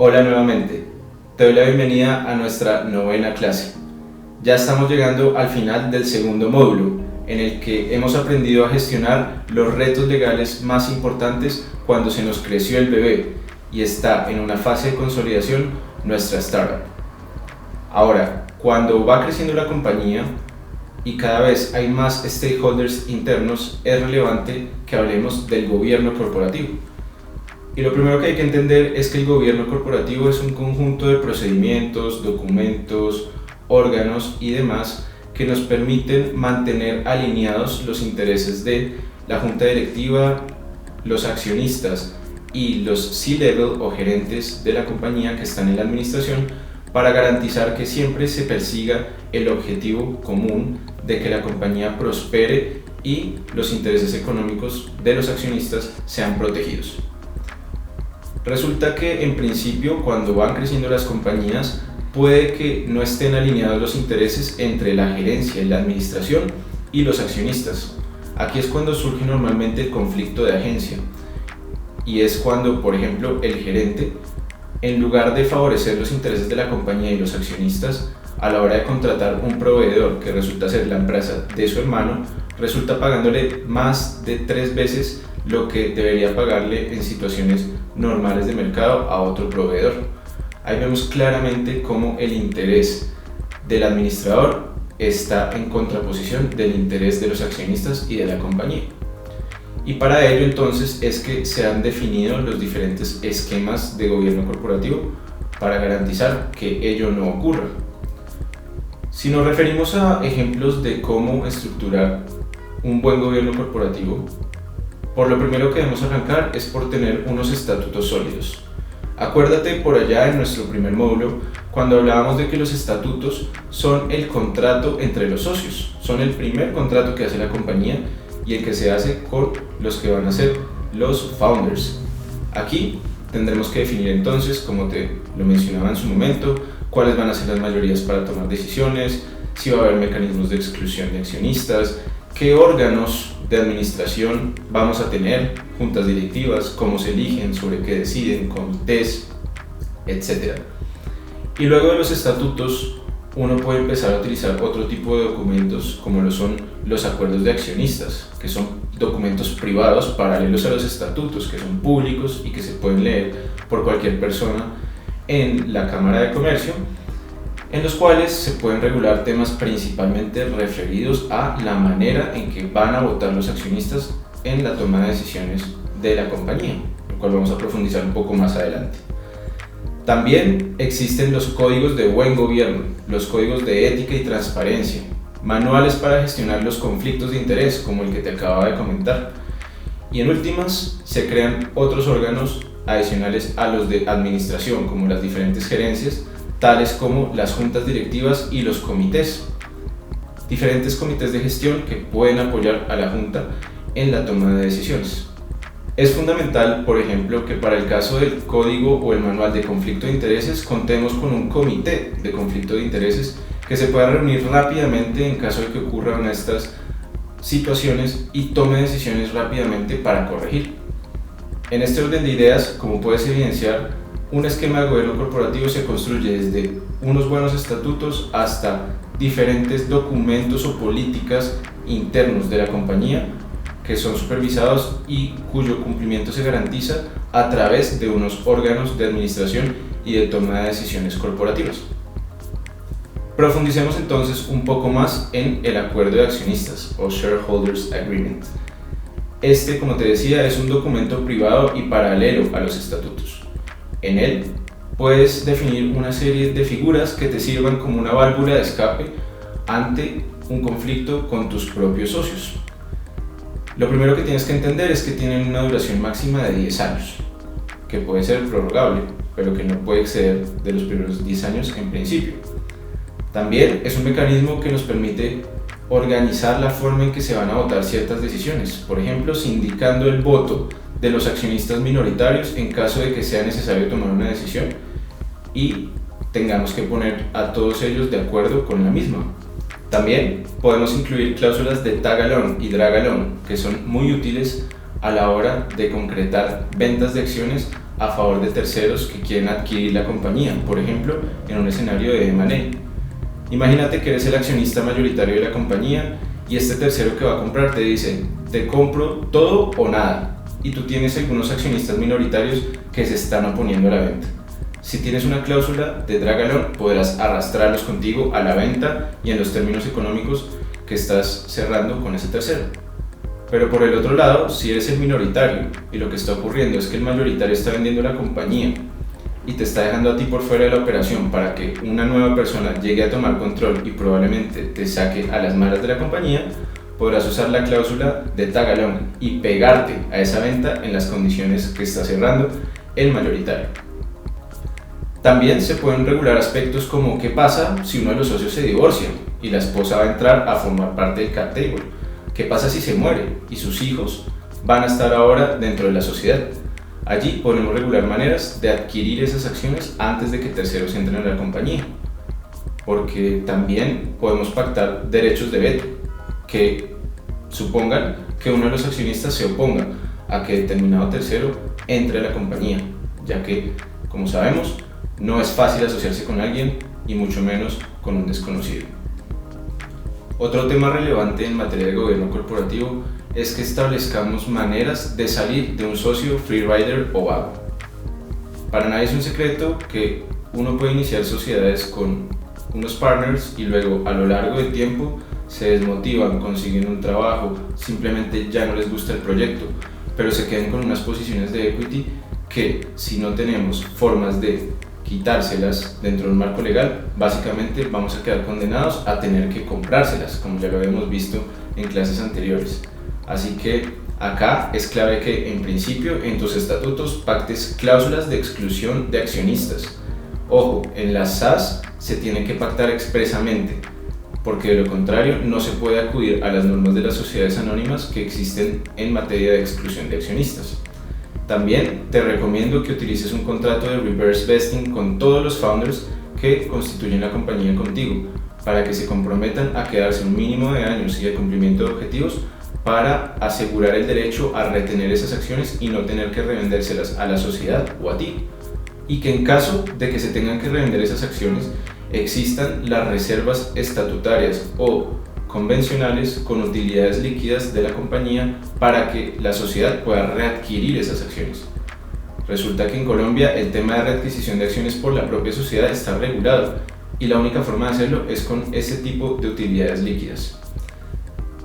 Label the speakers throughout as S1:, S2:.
S1: Hola nuevamente, te doy la bienvenida a nuestra novena clase. Ya estamos llegando al final del segundo módulo, en el que hemos aprendido a gestionar los retos legales más importantes cuando se nos creció el bebé y está en una fase de consolidación nuestra startup. Ahora, cuando va creciendo la compañía y cada vez hay más stakeholders internos, es relevante que hablemos del gobierno corporativo. Y lo primero que hay que entender es que el gobierno corporativo es un conjunto de procedimientos, documentos, órganos y demás que nos permiten mantener alineados los intereses de la junta directiva, los accionistas y los C-level o gerentes de la compañía que están en la administración, para garantizar que siempre se persiga el objetivo común de que la compañía prospere y los intereses económicos de los accionistas sean protegidos. Resulta que en principio, cuando van creciendo las compañías, puede que no estén alineados los intereses entre la gerencia y la administración y los accionistas. Aquí es cuando surge normalmente el conflicto de agencia, y es cuando, por ejemplo, el gerente, en lugar de favorecer los intereses de la compañía y los accionistas, a la hora de contratar un proveedor que resulta ser la empresa de su hermano, resulta pagándole más de 3 veces lo que debería pagarle en situaciones normales de mercado a otro proveedor. Ahí vemos claramente cómo el interés del administrador está en contraposición del interés de los accionistas y de la compañía. Y para ello entonces es que se han definido los diferentes esquemas de gobierno corporativo para garantizar que ello no ocurra. Si nos referimos a ejemplos de cómo estructurar un buen gobierno corporativo, por lo primero que debemos arrancar es por tener unos estatutos sólidos. Acuérdate por allá en nuestro primer módulo cuando hablábamos de que los estatutos son el contrato entre los socios, son el primer contrato que hace la compañía y el que se hace con los que van a ser los founders. Aquí tendremos que definir entonces, como te lo mencionaba en su momento, cuáles van a ser las mayorías para tomar decisiones, si va a haber mecanismos de exclusión de accionistas, qué órganos de administración vamos a tener, juntas directivas, cómo se eligen, sobre qué deciden, comités, etc. Y luego de los estatutos, uno puede empezar a utilizar otro tipo de documentos como lo son los acuerdos de accionistas, que son documentos privados paralelos a los estatutos, que son públicos y que se pueden leer por cualquier persona en la Cámara de Comercio, en los cuales se pueden regular temas principalmente referidos a la manera en que van a votar los accionistas en la toma de decisiones de la compañía, lo cual vamos a profundizar un poco más adelante. También existen los códigos de buen gobierno, los códigos de ética y transparencia, manuales para gestionar los conflictos de interés, como el que te acababa de comentar. Y en últimas, se crean otros órganos adicionales a los de administración, como las diferentes gerencias, tales como las juntas directivas y los comités. Diferentes comités de gestión que pueden apoyar a la junta en la toma de decisiones. Es fundamental, por ejemplo, que para el caso del código o el manual de conflicto de intereses contemos con un comité de conflicto de intereses que se pueda reunir rápidamente en caso de que ocurran estas situaciones y tome decisiones rápidamente para corregir. En este orden de ideas, como puedes evidenciar, un esquema de gobierno corporativo se construye desde unos buenos estatutos hasta diferentes documentos o políticas internos de la compañía que son supervisados y cuyo cumplimiento se garantiza a través de unos órganos de administración y de toma de decisiones corporativas. Profundicemos entonces un poco más en el acuerdo de accionistas o Shareholders Agreement. Este, como te decía, es un documento privado y paralelo a los estatutos. En él puedes definir una serie de figuras que te sirvan como una válvula de escape ante un conflicto con tus propios socios. Lo primero que tienes que entender es que tienen una duración máxima de 10 años, que puede ser prorrogable, pero que no puede exceder de los primeros 10 años en principio. También es un mecanismo que nos permite organizar la forma en que se van a votar ciertas decisiones, por ejemplo, sindicando el voto de los accionistas minoritarios en caso de que sea necesario tomar una decisión y tengamos que poner a todos ellos de acuerdo con la misma. También podemos incluir cláusulas de tag along y drag along, que son muy útiles a la hora de concretar ventas de acciones a favor de terceros que quieren adquirir la compañía, por ejemplo, en un escenario de M&A. Imagínate que eres el accionista mayoritario de la compañía y este tercero que va a comprar te dice, te compro todo o nada, y tú tienes algunos accionistas minoritarios que se están oponiendo a la venta. Si tienes una cláusula de drag-along, podrás arrastrarlos contigo a la venta y en los términos económicos que estás cerrando con ese tercero. Pero por el otro lado, si eres el minoritario y lo que está ocurriendo es que el mayoritario está vendiendo la compañía y te está dejando a ti por fuera de la operación para que una nueva persona llegue a tomar control y probablemente te saque a las malas de la compañía, podrás usar la cláusula de tag-along y pegarte a esa venta en las condiciones que está cerrando el mayoritario. También se pueden regular aspectos como qué pasa si uno de los socios se divorcia y la esposa va a entrar a formar parte del cap table. ¿Qué pasa si se muere y sus hijos van a estar ahora dentro de la sociedad? Allí podemos regular maneras de adquirir esas acciones antes de que terceros entren en la compañía, porque también podemos pactar derechos de veto que supongan que uno de los accionistas se oponga a que determinado tercero entre a la compañía, ya que, como sabemos, no es fácil asociarse con alguien y mucho menos con un desconocido. Otro tema relevante en materia de gobierno corporativo es que establezcamos maneras de salir de un socio free rider o vago. Para nadie es un secreto que uno puede iniciar sociedades con unos partners y luego a lo largo del tiempo se desmotivan, consiguen un trabajo, simplemente ya no les gusta el proyecto, pero se quedan con unas posiciones de equity que, si no tenemos formas de quitárselas dentro de un marco legal, básicamente vamos a quedar condenados a tener que comprárselas, como ya lo habíamos visto en clases anteriores. Así que acá es clave que, en principio, en tus estatutos pactes cláusulas de exclusión de accionistas. Ojo, en las SAS se tiene que pactar expresamente, porque de lo contrario no se puede acudir a las normas de las sociedades anónimas que existen en materia de exclusión de accionistas. También te recomiendo que utilices un contrato de reverse vesting con todos los founders que constituyen la compañía contigo, para que se comprometan a quedarse un mínimo de años y el cumplimiento de objetivos para asegurar el derecho a retener esas acciones y no tener que revendérselas a la sociedad o a ti. Y que en caso de que se tengan que revender esas acciones, existan las reservas estatutarias o convencionales con utilidades líquidas de la compañía para que la sociedad pueda readquirir esas acciones. Resulta que en Colombia el tema de readquisición de acciones por la propia sociedad está regulado y la única forma de hacerlo es con ese tipo de utilidades líquidas.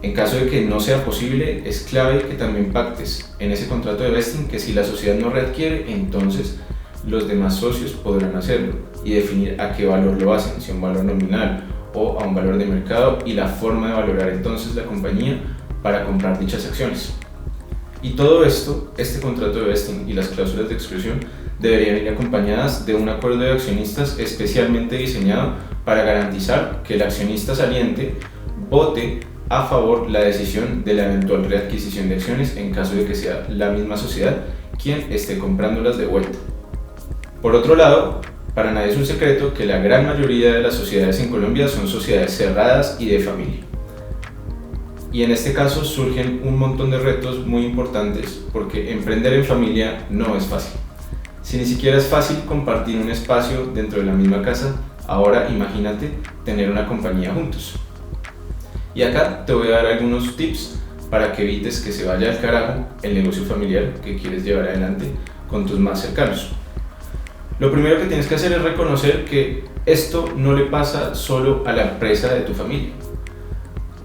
S1: En caso de que no sea posible, es clave que también pactes en ese contrato de vesting que si la sociedad no readquiere, entonces los demás socios podrán hacerlo y definir a qué valor lo hacen, si a un valor nominal o a un valor de mercado, y la forma de valorar entonces la compañía para comprar dichas acciones. Y todo esto, este contrato de vesting y las cláusulas de exclusión deberían ir acompañadas de un acuerdo de accionistas especialmente diseñado para garantizar que el accionista saliente vote a favor la decisión de la eventual readquisición de acciones en caso de que sea la misma sociedad quien esté comprándolas de vuelta. Por otro lado, para nadie es un secreto que la gran mayoría de las sociedades en Colombia son sociedades cerradas y de familia. Y en este caso surgen un montón de retos muy importantes porque emprender en familia no es fácil. Si ni siquiera es fácil compartir un espacio dentro de la misma casa, ahora imagínate tener una compañía juntos. Y acá te voy a dar algunos tips para que evites que se vaya al carajo el negocio familiar que quieres llevar adelante con tus más cercanos. Lo primero que tienes que hacer es reconocer que esto no le pasa solo a la empresa de tu familia.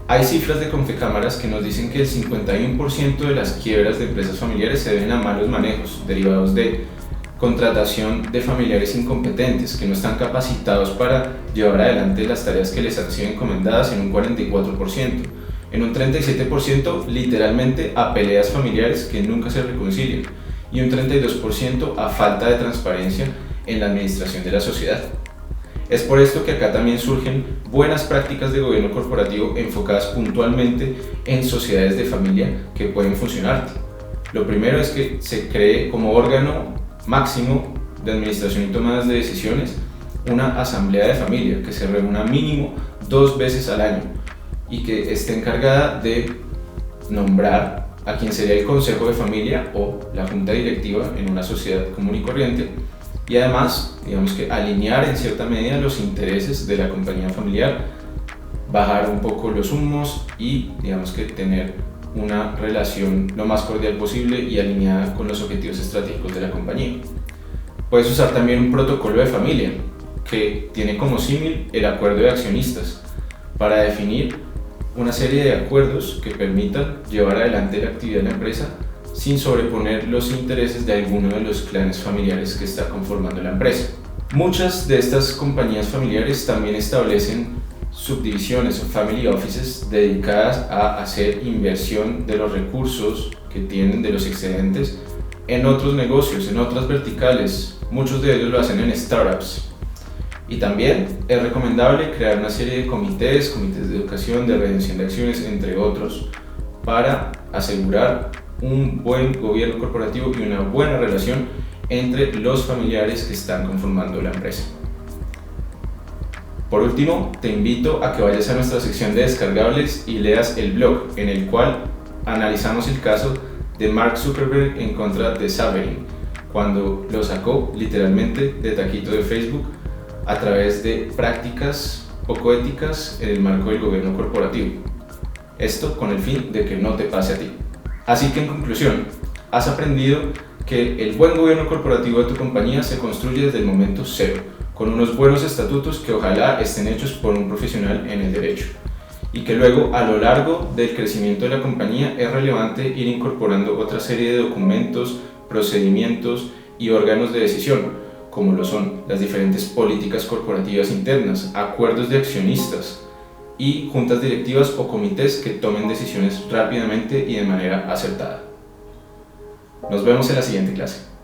S1: Hay cifras de Confecámaras que nos dicen que el 51% de las quiebras de empresas familiares se deben a malos manejos derivados de contratación de familiares incompetentes que no están capacitados para llevar adelante las tareas que les han sido encomendadas en un 44%, en un 37% literalmente a peleas familiares que nunca se reconcilian y un 32% a falta de transparencia en la administración de la sociedad. Es por esto que acá también surgen buenas prácticas de gobierno corporativo enfocadas puntualmente en sociedades de familia que pueden funcionar. Lo primero es que se cree como órgano máximo de administración y tomadas de decisiones una asamblea de familia que se reúna mínimo 2 veces al año y que esté encargada de nombrar a quien sería el consejo de familia o la junta directiva en una sociedad común y corriente, y además, digamos que alinear en cierta medida los intereses de la compañía familiar, bajar un poco los humos y digamos que tener una relación lo más cordial posible y alineada con los objetivos estratégicos de la compañía. Puedes usar también un protocolo de familia que tiene como símil el acuerdo de accionistas para definir una serie de acuerdos que permitan llevar adelante la actividad de la empresa sin sobreponer los intereses de alguno de los clanes familiares que está conformando la empresa. Muchas de estas compañías familiares también establecen subdivisiones o family offices dedicadas a hacer inversión de los recursos que tienen de los excedentes en otros negocios, en otras verticales. Muchos de ellos lo hacen en startups. Y también es recomendable crear una serie de comités de educación, de redención de acciones, entre otros, para asegurar un buen gobierno corporativo y una buena relación entre los familiares que están conformando la empresa. Por último, te invito a que vayas a nuestra sección de descargables y leas el blog en el cual analizamos el caso de Mark Zuckerberg en contra de Xaverin, cuando lo sacó literalmente de taquito de Facebook a través de prácticas poco éticas en el marco del gobierno corporativo. Esto con el fin de que no te pase a ti. Así que en conclusión, has aprendido que el buen gobierno corporativo de tu compañía se construye desde el momento cero, con unos buenos estatutos que ojalá estén hechos por un profesional en el derecho, y que luego a lo largo del crecimiento de la compañía es relevante ir incorporando otra serie de documentos, procedimientos y órganos de decisión, como lo son las diferentes políticas corporativas internas, acuerdos de accionistas y juntas directivas o comités que tomen decisiones rápidamente y de manera acertada. Nos vemos en la siguiente clase.